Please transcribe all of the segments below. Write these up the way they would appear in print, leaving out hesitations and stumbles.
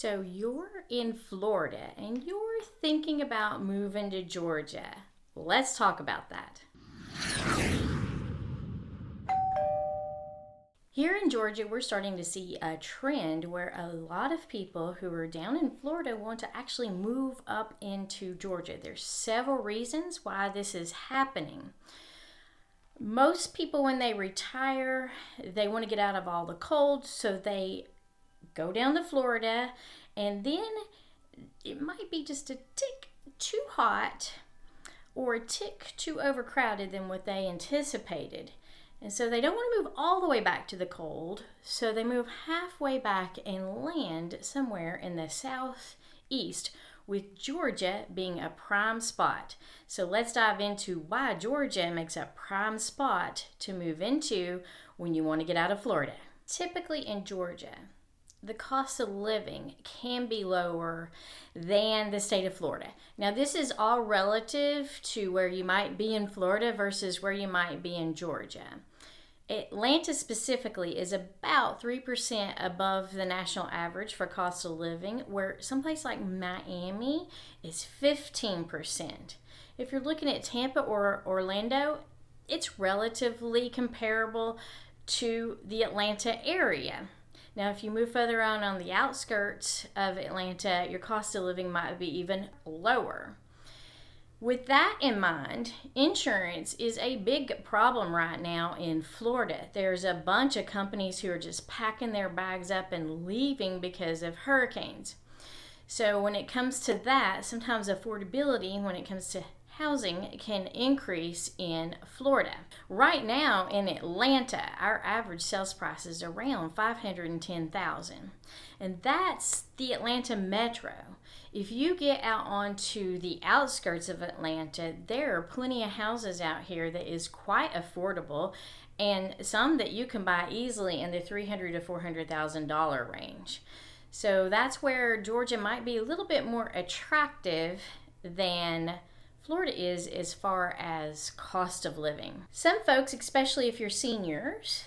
So you're in Florida and you're thinking about moving to Georgia. Let's talk about that. Here in Georgia, we're starting to see a trend where a lot of people who are down in Florida want to actually move up into Georgia. There's several reasons why this is happening. Most people, when they retire, they want to get out of all the cold, so they go down to Florida, and then it might be just a tick too hot or a tick too overcrowded than what they anticipated. And so they don't want to move all the way back to the cold, so they move halfway back and land somewhere in the southeast, with Georgia being a prime spot. So let's dive into why Georgia makes a prime spot to move into when you want to get out of Florida. Typically in Georgia, the cost of living can be lower than the state of Florida. Now, this is all relative to where you might be in Florida versus where you might be in Georgia. Atlanta specifically is about 3% above the national average for cost of living, where someplace like Miami is 15%. If you're looking at Tampa or Orlando, it's relatively comparable to the Atlanta area. Now, if you move further on the outskirts of Atlanta, your cost of living might be even lower. With that in mind, insurance is a big problem right now in Florida. There's a bunch of companies who are just packing their bags up and leaving because of hurricanes. So when it comes to that, sometimes affordability when it comes to housing can increase in Florida. Right now in Atlanta, our average sales price is around $510,000, and that's the Atlanta metro. If you get out onto the outskirts of Atlanta, there are plenty of houses out here that is quite affordable, and some that you can buy easily in the $300,000 to $400,000 range. So that's where Georgia might be a little bit more attractive than Florida is as far as cost of living. Some folks, especially if you're seniors,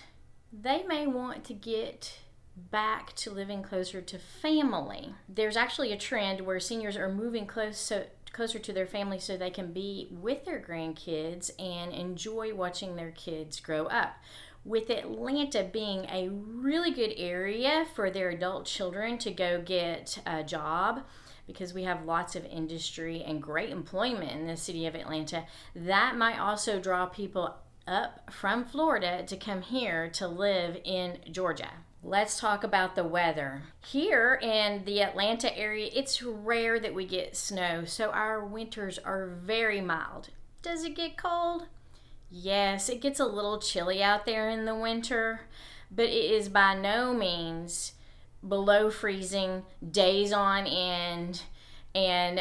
they may want to get back to living closer to family. There's actually a trend where seniors are moving closer to their family so they can be with their grandkids and enjoy watching their kids grow up. With Atlanta being a really good area for their adult children to go get a job, because we have lots of industry and great employment in the city of Atlanta, that might also draw people up from Florida to come here to live in Georgia. Let's talk about the weather. Here in the Atlanta area, it's rare that we get snow, so our winters are very mild. Does it get cold? Yes, it gets a little chilly out there in the winter, but it is by no means below freezing days on end and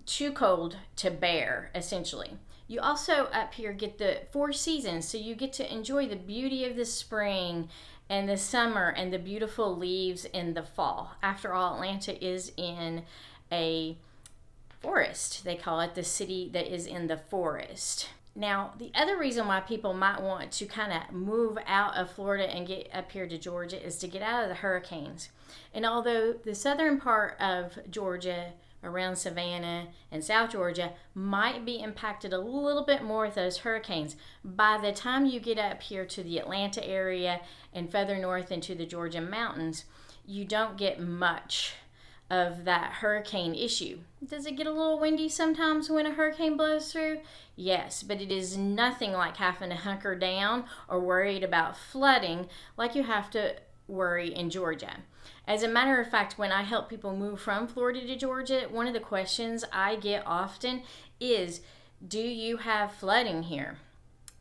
too cold to bear, essentially. You also up here get the 4 seasons, so you get to enjoy the beauty of the spring and the summer and the beautiful leaves in the fall. After all, Atlanta is in a forest. They call it the city that is in the forest. Now, the other reason why people might want to kind of move out of Florida and get up here to Georgia is to get out of the hurricanes. And although the southern part of Georgia, around Savannah and South Georgia, might be impacted a little bit more with those hurricanes, by the time you get up here to the Atlanta area and further north into the Georgia mountains, you don't get much of that hurricane issue. Does it get a little windy sometimes when a hurricane blows through? Yes, but it is nothing like having to hunker down or worried about flooding like you have to worry in Georgia. As a matter of fact, when I help people move from Florida to Georgia, one of the questions I get often is, do you have flooding here?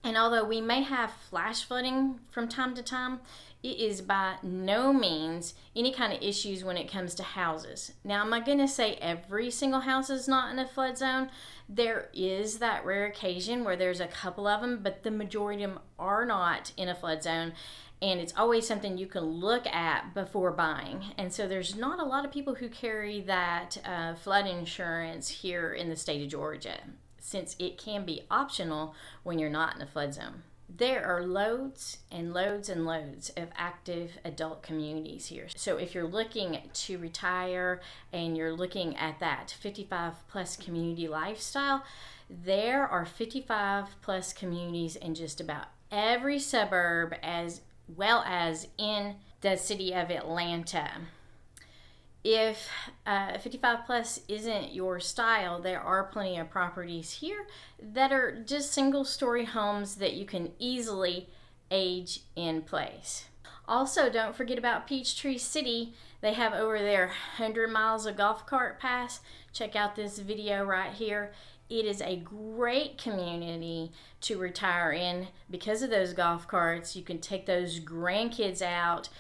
And although we may have flash flooding from time to time, it is by no means any kind of issues when it comes to houses. Now, am I going to say every single house is not in a flood zone? There is that rare occasion where there's a couple of them, but the majority of them are not in a flood zone. And it's always something you can look at before buying. And so there's not a lot of people who carry that flood insurance here in the state of Georgia, since it can be optional when you're not in a flood zone. There are loads and loads and loads of active adult communities here. So if you're looking to retire and you're looking at that 55 plus community lifestyle, there are 55 plus communities in just about every suburb, as well as in the city of Atlanta. If 55 plus isn't your style, there are plenty of properties here that are just single story homes that you can easily age in place. Also, don't forget about Peachtree City. They have over there 100 miles of golf cart paths. Check out this video right here. It is a great community to retire in because of those golf carts. You can take those grandkids out,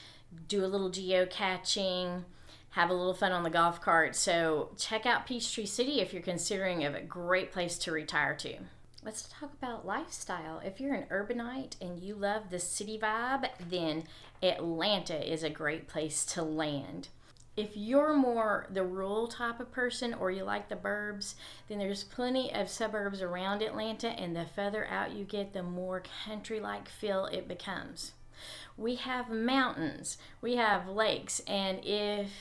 do a little geocaching, have a little fun on the golf cart. So check out Peachtree City if you're considering a great place to retire to. Let's talk about lifestyle. If you're an urbanite and you love the city vibe, then Atlanta is a great place to land. If you're more the rural type of person or you like the burbs, then there's plenty of suburbs around Atlanta, and the further out you get, the more country-like feel it becomes. We have mountains, we have lakes, and if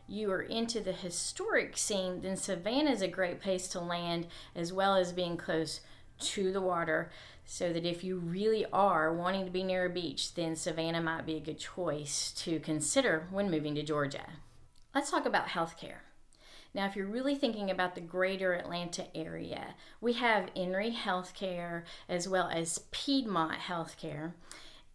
you are into the historic scene, then Savannah is a great place to land, as well as being close to the water, so that if you really are wanting to be near a beach, then Savannah might be a good choice to consider when moving to Georgia. Let's talk about healthcare. Now, if you're really thinking about the greater Atlanta area, we have Emory Healthcare as well as Piedmont Healthcare,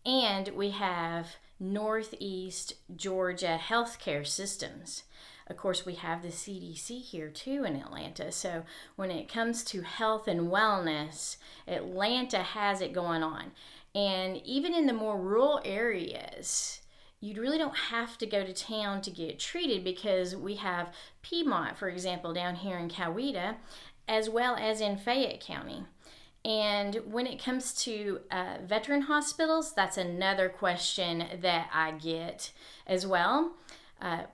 and we have Northeast Georgia healthcare systems. Of course, we have the CDC here too in Atlanta. So when it comes to health and wellness, Atlanta has it going on. And even in the more rural areas, you really don't have to go to town to get treated, because we have Piedmont, for example, down here in KOCiB, as well as in Fayette County. And when it comes to veteran hospitals, that's another question that I get as well.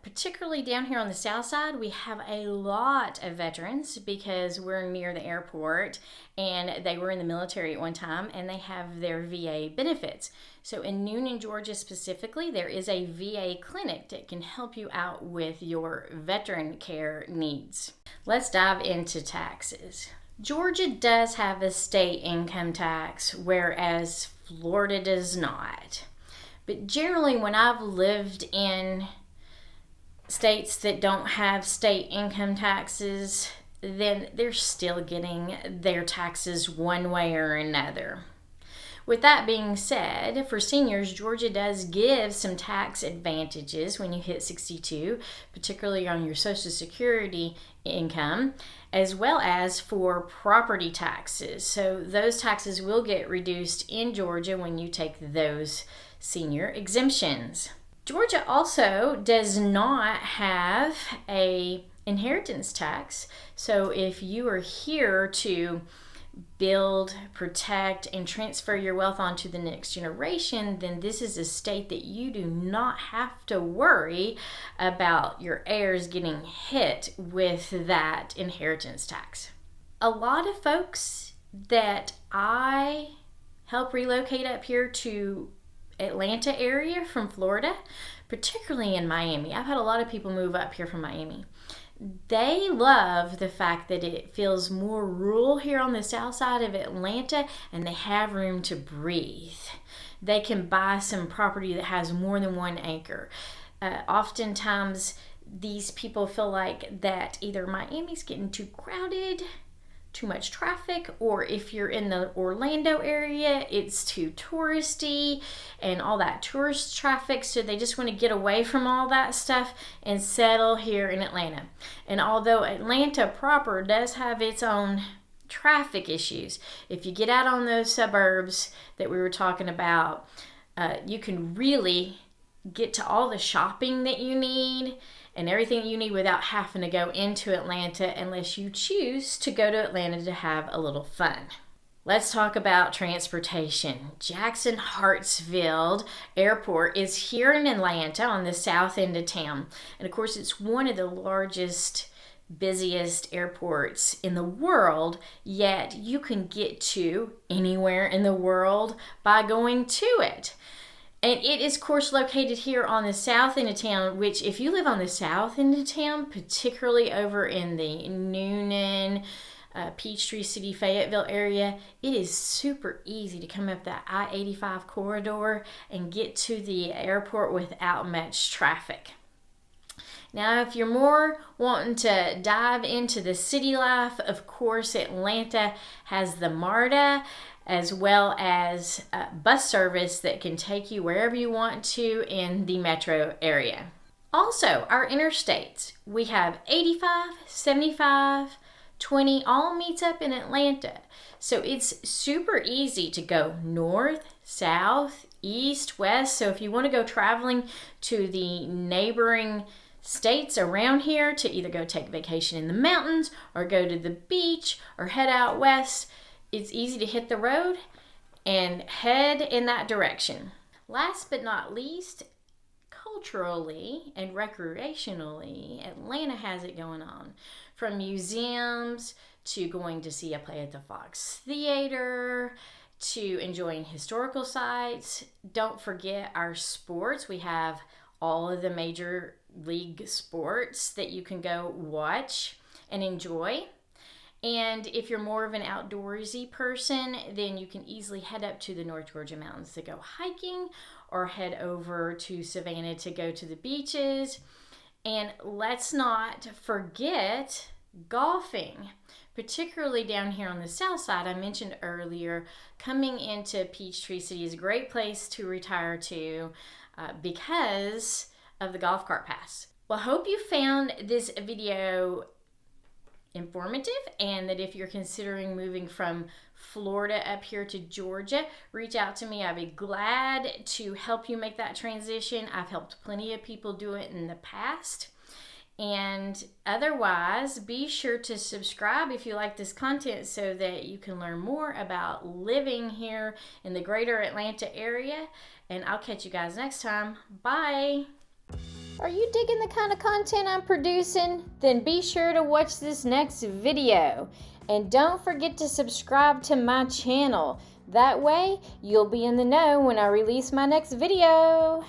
Particularly down here on the south side, we have a lot of veterans because we're near the airport, and they were in the military at one time, and they have their VA benefits. So in Noonan, Georgia specifically, there is a VA clinic that can help you out with your veteran care needs. Let's dive into taxes. Georgia does have a state income tax, whereas Florida does not. But generally, when I've lived in states that don't have state income taxes, then they're still getting their taxes one way or another. With that being said, for seniors, Georgia does give some tax advantages when you hit 62, particularly on your Social Security income, as well as for property taxes. So those taxes will get reduced in Georgia when you take those senior exemptions. Georgia also does not have a inheritance tax. So if you are here to build, protect, and transfer your wealth onto the next generation, then this is a state that you do not have to worry about your heirs getting hit with that inheritance tax. A lot of folks that I help relocate up here to Atlanta area from Florida, particularly in Miami. I've had a lot of people move up here from Miami. They love the fact that it feels more rural here on the south side of Atlanta, and they have room to breathe. They can buy some property that has more than 1 acre. Oftentimes, these people feel like that either Miami's getting too crowded, too much traffic, or if you're in the Orlando area, it's too touristy and all that tourist traffic, so they just want to get away from all that stuff and settle here in Atlanta. And although Atlanta proper does have its own traffic issues, if you get out on those suburbs that we were talking about, you can really get to all the shopping that you need and everything you need without having to go into Atlanta, unless you choose to go to Atlanta to have a little fun. Let's talk about transportation. Jackson Hartsfield Airport is here in Atlanta on the south end of town. And of course, it's one of the largest busiest airports in the world, yet you can get to anywhere in the world by going to it. And it is, of course, located here on the south end of town, which if you live on the south end of town, particularly over in the Noonan, Peachtree City, Fayetteville area, it is super easy to come up that I-85 corridor and get to the airport without much traffic. Now, if you're more wanting to dive into the city life, of course, Atlanta has the MARTA, as well as bus service that can take you wherever you want to in the metro area. Also, our interstates, we have 85, 75, 20, all meets up in Atlanta. So it's super easy to go north, south, east, west. So if you want to go traveling to the neighboring states around here to either go take a vacation in the mountains or go to the beach or head out west, it's easy to hit the road and head in that direction. Last but not least, culturally and recreationally, Atlanta has it going on. From museums to going to see a play at the Fox Theater to enjoying historical sites. Don't forget our sports. We have all of the major league sports that you can go watch and enjoy. And if you're more of an outdoorsy person, then you can easily head up to the North Georgia mountains to go hiking or head over to Savannah to go to the beaches. And let's not forget golfing, particularly down here on the south side. I mentioned earlier, coming into Peachtree City is a great place to retire to because of the golf cart pass. Well, I hope you found this video informative, and that if you're considering moving from Florida up here to Georgia, reach out to me. I'd be glad to help you make that transition. I've helped plenty of people do it in the past. And otherwise, be sure to subscribe if you like this content so that you can learn more about living here in the greater Atlanta area. And I'll catch you guys next time. Bye. Are you digging the kind of content I'm producing? Then be sure to watch this next video. And don't forget to subscribe to my channel. That way, you'll be in the know when I release my next video.